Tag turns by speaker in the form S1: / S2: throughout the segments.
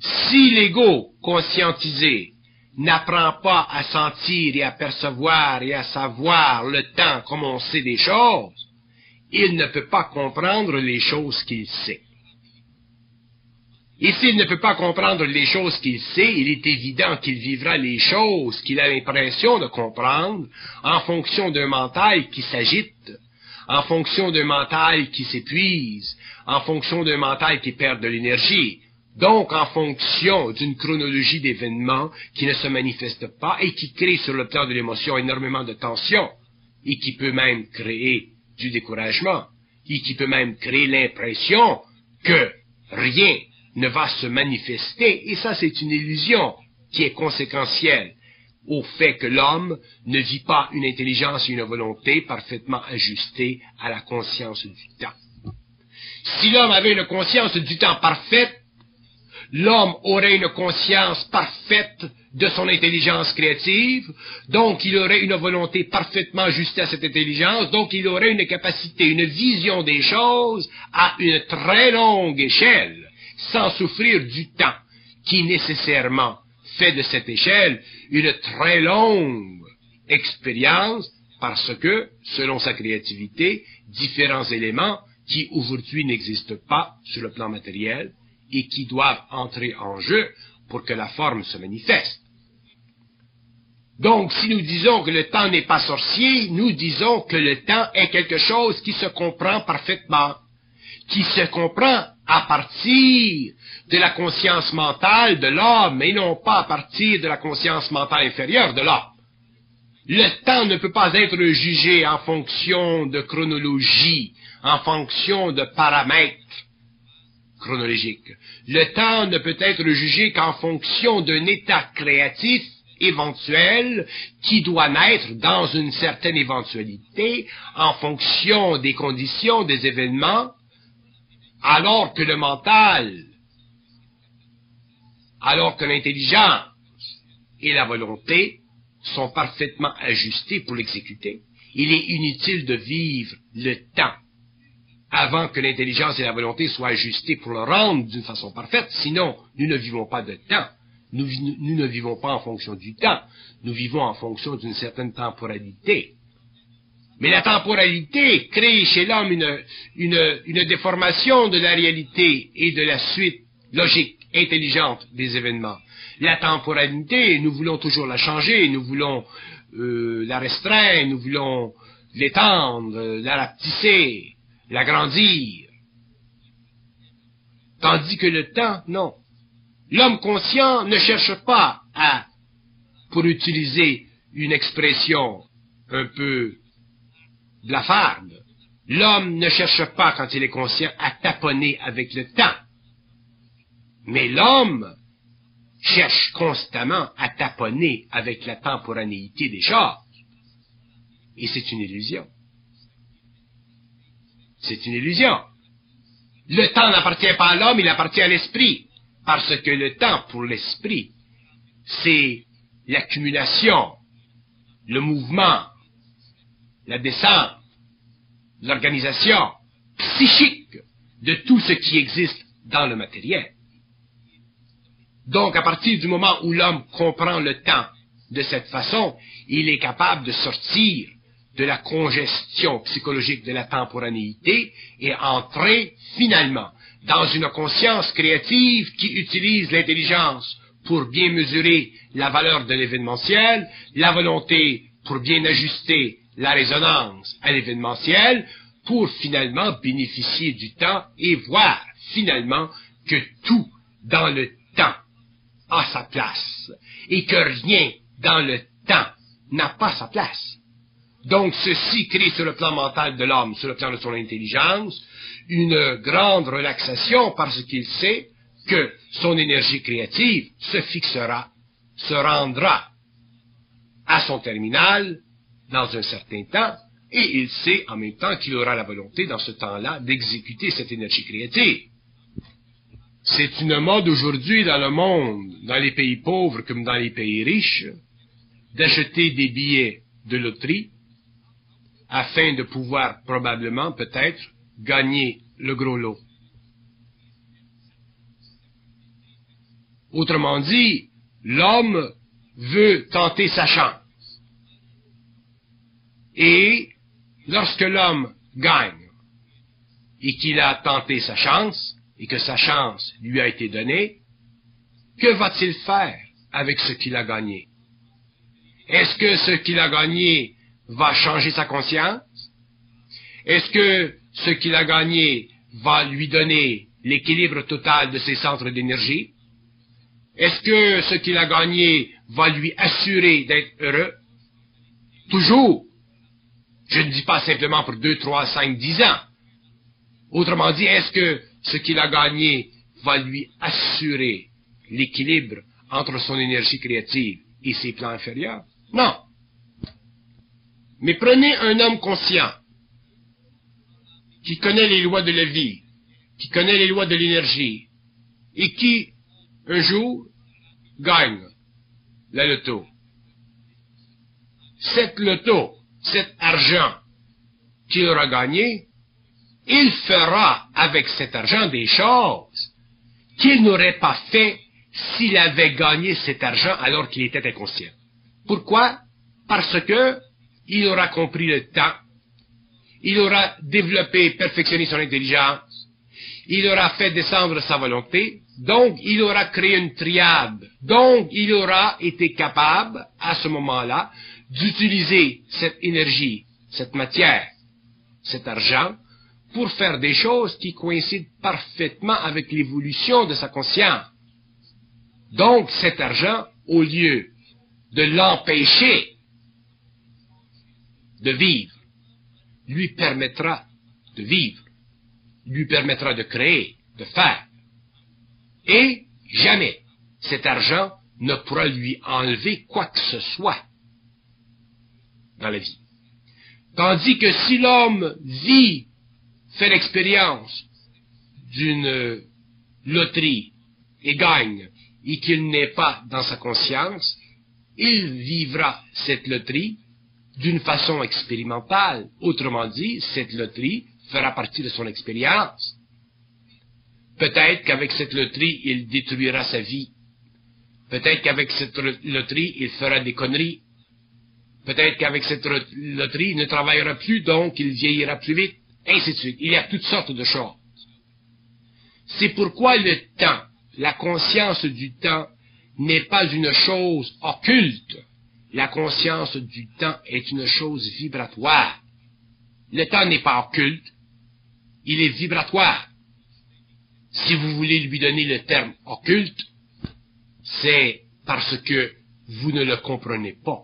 S1: Si l'ego conscientisé n'apprend pas à sentir et à percevoir et à savoir le temps comme on sait des choses, il ne peut pas comprendre les choses qu'il sait. Et s'il ne peut pas comprendre les choses qu'il sait, il est évident qu'il vivra les choses qu'il a l'impression de comprendre en fonction d'un mental qui s'agite, en fonction d'un mental qui s'épuise, en fonction d'un mental qui perd de l'énergie, donc en fonction d'une chronologie d'événements qui ne se manifestent pas et qui crée sur le plan de l'émotion énormément de tension, et qui peut même créer du découragement, et qui peut même créer l'impression que rien ne va se manifester, et ça c'est une illusion qui est conséquentielle au fait que l'homme ne vit pas une intelligence et une volonté parfaitement ajustées à la conscience du temps. Si l'homme avait une conscience du temps parfaite, l'homme aurait une conscience parfaite de son intelligence créative, donc il aurait une volonté parfaitement ajustée à cette intelligence, donc il aurait une capacité, une vision des choses à une très longue échelle, sans souffrir du temps, qui nécessairement fait de cette échelle une très longue expérience, parce que, selon sa créativité, différents éléments qui aujourd'hui n'existent pas sur le plan matériel et qui doivent entrer en jeu pour que la forme se manifeste. Donc, si nous disons que le temps n'est pas sorcier, nous disons que le temps est quelque chose qui se comprend parfaitement, qui se comprend à partir de la conscience mentale de l'homme, et non pas à partir de la conscience mentale inférieure de l'homme. Le temps ne peut pas être jugé en fonction de chronologie, en fonction de paramètres chronologiques. Le temps ne peut être jugé qu'en fonction d'un état créatif éventuel qui doit naître dans une certaine éventualité, en fonction des conditions, des événements, alors que le mental, alors que l'intelligence et la volonté sont parfaitement ajustés pour l'exécuter. Il est inutile de vivre le temps avant que l'intelligence et la volonté soient ajustées pour le rendre d'une façon parfaite, sinon nous ne vivons pas de temps. Nous ne vivons pas en fonction du temps, nous vivons en fonction d'une certaine temporalité. Mais la temporalité crée chez l'homme une déformation de la réalité et de la suite logique, intelligente des événements. La temporalité, nous voulons toujours la changer, nous voulons la restreindre, nous voulons l'étendre, la rapetisser, l'agrandir. Tandis que le temps, non. L'homme conscient ne cherche pas à, pour utiliser une expression un peu blafarde, l'homme ne cherche pas, quand il est conscient, à taponner avec le temps. Mais l'homme cherche constamment à taponner avec la temporanéité des choses. Et c'est une illusion. C'est une illusion. Le temps n'appartient pas à l'homme, il appartient à l'esprit. Parce que le temps, pour l'esprit, c'est l'accumulation, le mouvement, la descente, l'organisation psychique de tout ce qui existe dans le matériel. Donc, à partir du moment où l'homme comprend le temps de cette façon, il est capable de sortir de la congestion psychologique de la temporanéité et entrer finalement dans une conscience créative qui utilise l'intelligence pour bien mesurer la valeur de l'événementiel, la volonté pour bien ajuster la résonance à l'événementiel, pour finalement bénéficier du temps et voir finalement que tout dans le temps a sa place et que rien dans le temps n'a pas sa place. Donc ceci crée sur le plan mental de l'homme, sur le plan de son intelligence, une grande relaxation parce qu'il sait que son énergie créative se fixera, se rendra à son terminal dans un certain temps, et il sait en même temps qu'il aura la volonté dans ce temps-là d'exécuter cette énergie créative. C'est une mode aujourd'hui dans le monde, dans les pays pauvres comme dans les pays riches, d'acheter des billets de loterie afin de pouvoir probablement, peut-être, gagner le gros lot. Autrement dit, l'homme veut tenter sa chance. Et lorsque l'homme gagne et qu'il a tenté sa chance et que sa chance lui a été donnée, que va-t-il faire avec ce qu'il a gagné? Est-ce que ce qu'il a gagné va changer sa conscience? Est-ce que ce qu'il a gagné va lui donner l'équilibre total de ses centres d'énergie? Est-ce que ce qu'il a gagné va lui assurer d'être heureux? Toujours. Je ne dis pas simplement pour 2, 3, 5, 10 ans. Autrement dit, est-ce que ce qu'il a gagné va lui assurer l'équilibre entre son énergie créative et ses plans inférieurs? Non. Mais prenez un homme conscient, qui connaît les lois de la vie, qui connaît les lois de l'énergie, et qui, un jour, gagne la loto. Cet loto, cet argent qu'il aura gagné, il fera avec cet argent des choses qu'il n'aurait pas fait s'il avait gagné cet argent alors qu'il était inconscient. Pourquoi? Parce que il aura compris le temps, il aura développé, perfectionné son intelligence, il aura fait descendre sa volonté, donc il aura créé une triade, donc il aura été capable, à ce moment-là, d'utiliser cette énergie, cette matière, cet argent, pour faire des choses qui coïncident parfaitement avec l'évolution de sa conscience. Donc cet argent, au lieu de l'empêcher de vivre, lui permettra de vivre, lui permettra de créer, de faire. Et jamais cet argent ne pourra lui enlever quoi que ce soit dans la vie. Tandis que si l'homme vit, fait l'expérience d'une loterie et gagne, et qu'il n'est pas dans sa conscience, il vivra cette loterie d'une façon expérimentale. Autrement dit, cette loterie fera partie de son expérience. Peut-être qu'avec cette loterie, il détruira sa vie. Peut-être qu'avec cette loterie, il fera des conneries. Peut-être qu'avec cette loterie, il ne travaillera plus, donc il vieillira plus vite, ainsi de suite. Il y a toutes sortes de choses. C'est pourquoi le temps, la conscience du temps, n'est pas une chose occulte. La conscience du temps est une chose vibratoire. Le temps n'est pas occulte, il est vibratoire. Si vous voulez lui donner le terme occulte, c'est parce que vous ne le comprenez pas.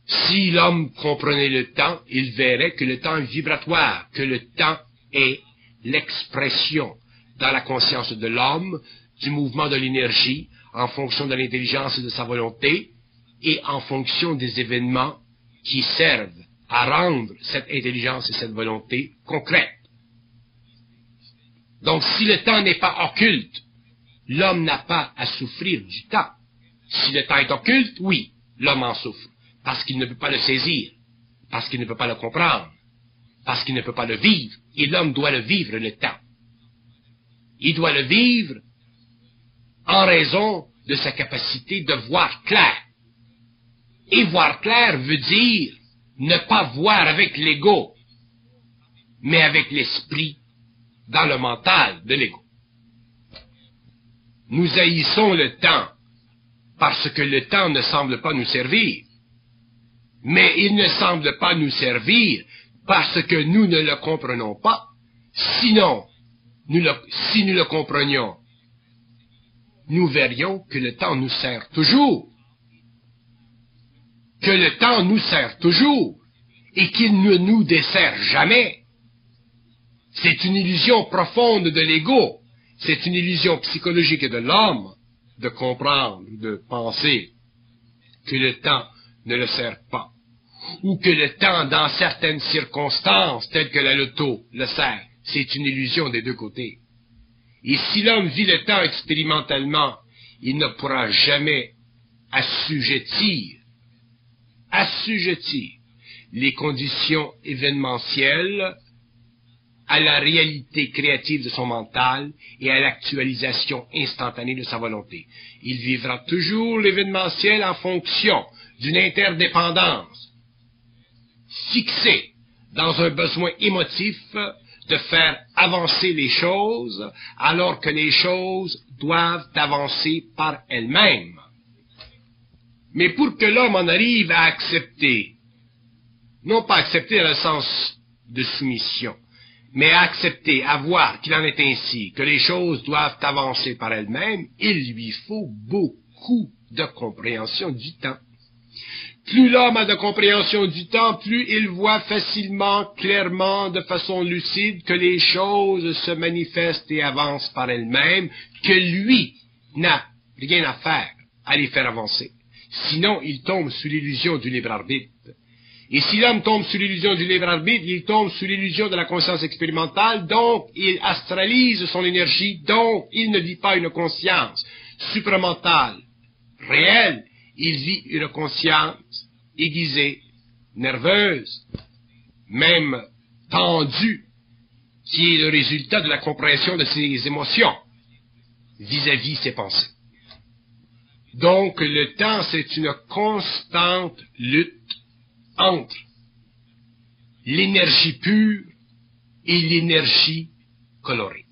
S1: Si l'homme comprenait le temps, il verrait que le temps est vibratoire, que le temps est l'expression dans la conscience de l'homme du mouvement de l'énergie en fonction de l'intelligence et de sa volonté et en fonction des événements qui servent à rendre cette intelligence et cette volonté concrètes. Donc si le temps n'est pas occulte, l'homme n'a pas à souffrir du temps. Si le temps est occulte, oui, l'homme en souffre. Parce qu'il ne peut pas le saisir, parce qu'il ne peut pas le comprendre, parce qu'il ne peut pas le vivre. Et l'homme doit le vivre, le temps. Il doit le vivre en raison de sa capacité de voir clair. Et voir clair veut dire ne pas voir avec l'ego, mais avec l'esprit dans le mental de l'ego. Nous haïssons le temps parce que le temps ne semble pas nous servir. Mais il ne semble pas nous servir parce que nous ne le comprenons pas. Sinon, si nous le comprenions, nous verrions que le temps nous sert toujours. Que le temps nous sert toujours et qu'il ne nous dessert jamais. C'est une illusion profonde de l'ego. C'est une illusion psychologique de l'homme de comprendre, de penser que le temps ne le sert pas. Ou que le temps, dans certaines circonstances, telles que la loto, le sert. C'est une illusion des deux côtés. Et si l'homme vit le temps expérimentalement, il ne pourra jamais assujettir les conditions événementielles à la réalité créative de son mental et à l'actualisation instantanée de sa volonté. Il vivra toujours l'événementiel en fonction d'une interdépendance fixée dans un besoin émotif de faire avancer les choses alors que les choses doivent avancer par elles-mêmes. Mais pour que l'homme en arrive à accepter, non pas accepter dans le sens de soumission, mais à accepter, à voir qu'il en est ainsi, que les choses doivent avancer par elles-mêmes, il lui faut beaucoup de compréhension du temps. Plus l'homme a de compréhension du temps, plus il voit facilement, clairement, de façon lucide, que les choses se manifestent et avancent par elles-mêmes, que lui n'a rien à faire à les faire avancer. Sinon, il tombe sous l'illusion du libre arbitre. Et si l'homme tombe sous l'illusion du libre arbitre, il tombe sous l'illusion de la conscience expérimentale, donc il astralise son énergie, donc il ne vit pas une conscience supramentale, réelle, il vit une conscience aiguisée, nerveuse, même tendue, qui est le résultat de la compréhension de ses émotions vis-à-vis ses pensées. Donc le temps, c'est une constante lutte entre l'énergie pure et l'énergie colorée.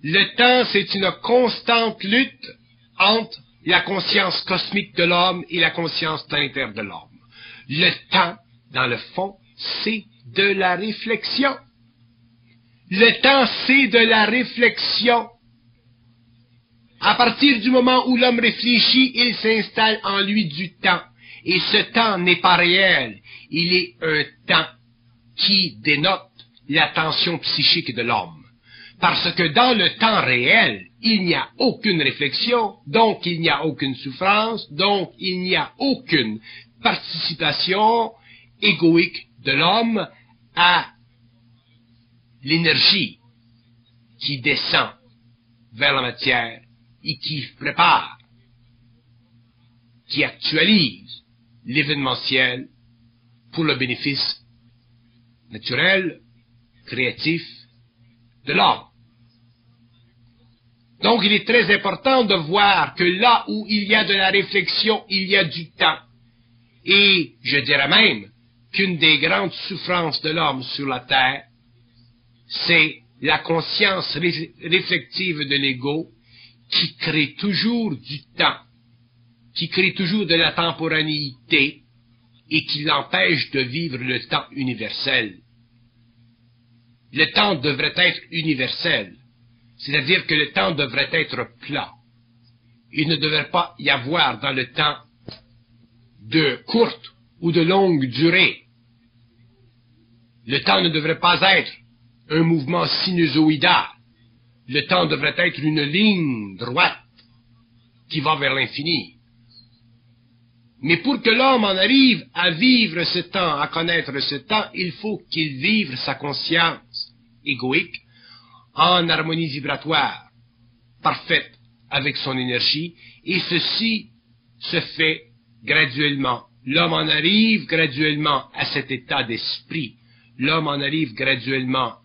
S1: Le temps, c'est une constante lutte entre la conscience cosmique de l'homme et la conscience planétaire de l'homme. Le temps, dans le fond, c'est de la réflexion. Le temps, c'est de la réflexion. À partir du moment où l'homme réfléchit, il s'installe en lui du temps. Et ce temps n'est pas réel, il est un temps qui dénote la tension psychique de l'homme. Parce que dans le temps réel, il n'y a aucune réflexion, donc il n'y a aucune souffrance, donc il n'y a aucune participation égoïque de l'homme à l'énergie qui descend vers la matière et qui prépare, qui actualise l'événementiel pour le bénéfice naturel, créatif de l'homme. Donc il est très important de voir que là où il y a de la réflexion, il y a du temps. Et je dirais même qu'une des grandes souffrances de l'homme sur la terre, c'est la conscience réflexive de l'ego qui crée toujours du temps, qui crée toujours de la temporanéité et qui l'empêche de vivre le temps universel. Le temps devrait être universel, c'est-à-dire que le temps devrait être plat. Il ne devrait pas y avoir dans le temps de courte ou de longue durée. Le temps ne devrait pas être un mouvement sinusoïdal. Le temps devrait être une ligne droite qui va vers l'infini. Mais pour que l'homme en arrive à vivre ce temps, à connaître ce temps, il faut qu'il vive sa conscience égoïque en harmonie vibratoire parfaite avec son énergie, et ceci se fait graduellement. L'homme en arrive graduellement à cet état d'esprit. L'homme en arrive graduellement,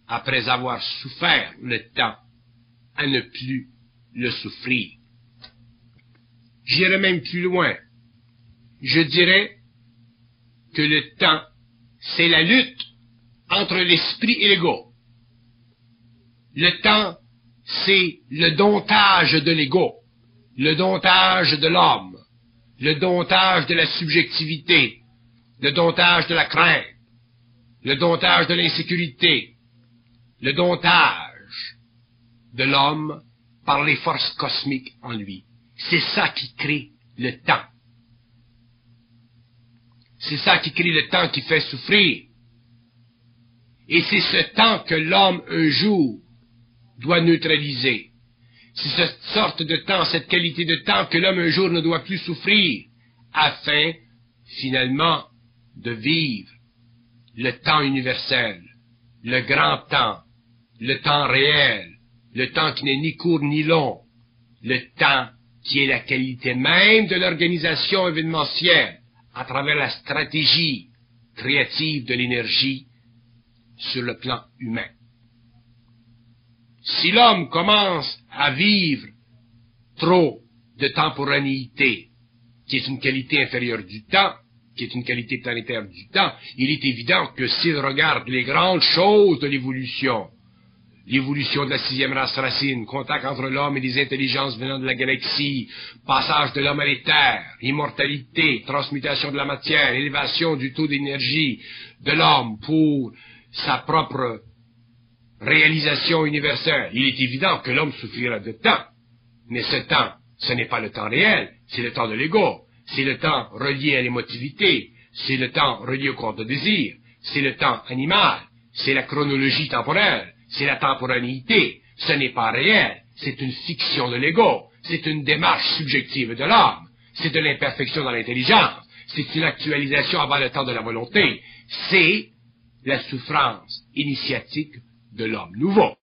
S1: après avoir souffert le temps, à ne plus le souffrir. J'irai même plus loin. Je dirais que le temps, c'est la lutte entre l'esprit et l'ego. Le temps, c'est le domptage de l'ego, le domptage de l'homme, le domptage de la subjectivité, le domptage de la crainte, le domptage de l'insécurité, le domptage de l'homme par les forces cosmiques en lui. C'est ça qui crée le temps. C'est ça qui crée le temps qui fait souffrir. Et c'est ce temps que l'homme, un jour, doit neutraliser. C'est cette sorte de temps, cette qualité de temps que l'homme, un jour, ne doit plus souffrir, afin, finalement, de vivre le temps universel, le grand temps, le temps réel, le temps qui n'est ni court ni long, le temps qui est la qualité même de l'organisation événementielle, à travers la stratégie créative de l'énergie sur le plan humain. Si l'homme commence à vivre trop de temporanéité, qui est une qualité inférieure du temps, qui est une qualité planétaire du temps, il est évident que s'il regarde les grandes choses de l'évolution de la 6e race racine, contact entre l'homme et les intelligences venant de la galaxie, passage de l'homme à l'éther, immortalité, transmutation de la matière, élévation du taux d'énergie de l'homme pour sa propre réalisation universelle, il est évident que l'homme souffrira de temps. Mais ce temps, ce n'est pas le temps réel, c'est le temps de l'ego, c'est le temps relié à l'émotivité, c'est le temps relié au corps de désir, c'est le temps animal, c'est la chronologie temporelle, c'est la temporanéité, ce n'est pas réel, c'est une fiction de l'ego, c'est une démarche subjective de l'homme, c'est de l'imperfection dans l'intelligence, c'est une actualisation avant le temps de la volonté, c'est la souffrance initiatique de l'homme nouveau.